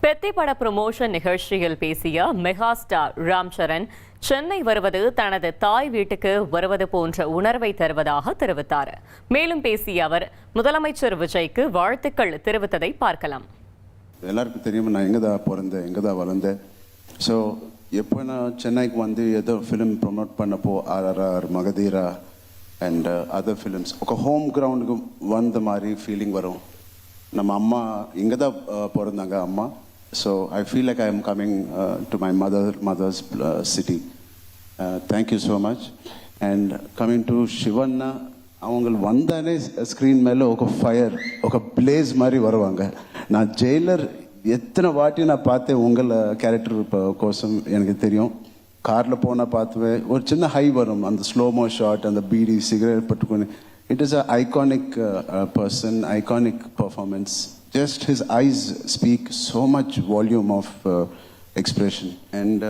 பெத்தி பட ப்ரமோஷன் நிகழ்ச்சியில் பேசிய மெகா ஸ்டார் ராம் சரண் சென்னை வருவது தனது தாய் வீட்டுக்கு வருவது போன்ற உணர்வை தருவதாக தெரிவித்தார். மேலும் பேசிய அவர் முதலமைச்சர் விஜய்க்கு வாழ்த்துக்கள் தெரிவித்ததை பார்க்கலாம். எல்லாருக்கும் தெரியும், நான் எங்கே தான் பிறந்தேன், எங்கே தான் வளர்ந்தேன். ஸோ எப்போ நான் சென்னைக்கு வந்து ஏதோ ஃபிலிம் ப்ரொமோட் பண்ணப்போ RRR, Magadheera and other films ఒక ஹோம் கிரவுண்டுக்கு வந்த மாதிரி ஃபீலிங் வரும். நம்ம அம்மா இங்கே தான் பிறந்தாங்க அம்மா. So I feel like I am coming to my mother's city. Thank you so much. And coming to Shivanna, அவங்க வந்தாலே ஸ்க்ரீன் மேலே ఒక ஃபயர், ఒక பிளேஸ் மாதிரி வருவாங்க. நான் ஜெயிலர் எத்தனை வாட்டி நான் பார்த்தேன் உங்களை கேரக்டர் கோசம் எனக்கு தெரியும். காரில் போனால் பார்த்துவேன், ஒரு சின்ன ஹை வரும், அந்த ஸ்லோமோ ஷாட், அந்த பீடி சிகரெட் பட்டுக்கொண்டு. It is a iconic person, iconic performance. Just his eyes speak so much volume of expression. And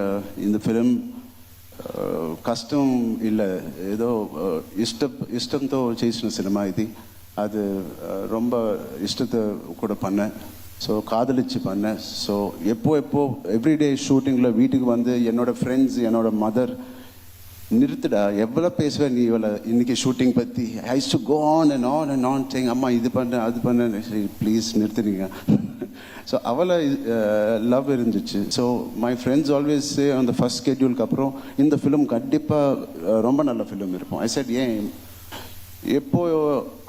in the film, கஷ்டம் இல்லை, ஏதோ இஷ்டம்తో చేసిన సినిమా ఇది. அது ரொம்ப இஷ்டத்தை கூட பண்ணேன். ஸோ காதலிச்சு பண்ணேன். ஸோ எப்போ எவ்ரிடே ஷூட்டிங்கில் வீட்டுக்கு வந்து என்னோட ஃப்ரெண்ட்ஸ், என்னோட மதர், நிறுத்துடா எவ்வளோ பேசுவேன் நீ இவ்வளோ இன்னைக்கு ஷூட்டிங் பற்றி. Eyes to go on and on and on change, அம்மா இது பண்ண அது பண்ண, சரி ப்ளீஸ் நிறுத்துறீங்க. ஸோ அவளை லவ் இருந்துச்சு. ஸோ மை ஃப்ரெண்ட்ஸ் ஆல்வேஸ் அந்த ஃபர்ஸ்ட் ஸ்கெட்யூலுக்கு அப்புறம் இந்த ஃபிலிம் கண்டிப்பாக ரொம்ப நல்ல ஃபிலிம் இருக்கும். ஐ செட், ஏன் எப்போ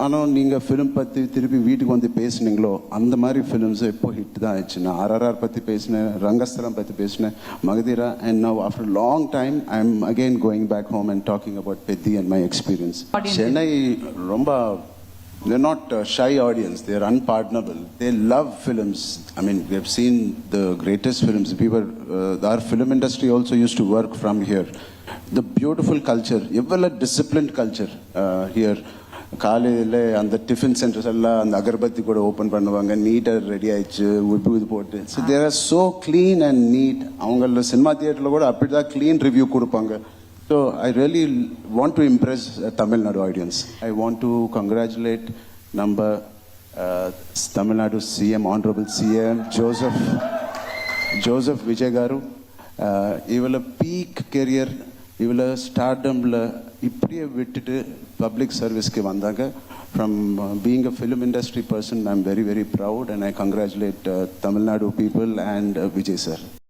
ஆனால் நீங்கள் ஃபிலிம் பற்றி திருப்பி வீட்டுக்கு வந்து பேசுனீங்களோ அந்த மாதிரி ஃபிலிம்ஸ் எப்போ ஹிட் தான் ஆயிடுச்சு. நான் RRR பற்றி பேசினேன், ரங்கஸ்தலம் பற்றி பேசினேன், Magadheera. And now after long time I am again going back home and talking about Peddi and my experience. Chennai ரொம்ப, they're not a shy audience, they're unpardonable, they love films. I mean, we have seen the greatest films. Our film industry also used to work from here. The beautiful culture, எவ்வளோ disciplined culture here. காலையில் அந்த tiffin centres எல்லாம் அந்த அகர்பத்தி கூட open பண்ணுவாங்க, நீட்டாக ready ஆயிடுச்சு, உப்பு இது போட்டு. So there are so clean and neat. அவங்கள சினிமா தியேட்டரில் கூட அப்படி தான் க்ளீன் ரிவ்யூ கொடுப்பாங்க. So I really want to impress Tamil Nadu audience. I want to congratulate number Tamil Nadu CM, Honorable CM Joseph Vijay Garu. இவள peak career, இவள ஸ்டார்டம்ல இப்படியே விட்டுட்டு பப்ளிக் சர்வீஸ்க்கு வந்தாங்க. From being a film industry person, I'm very, very proud and I congratulate Tamil Nadu people and Vijay sir.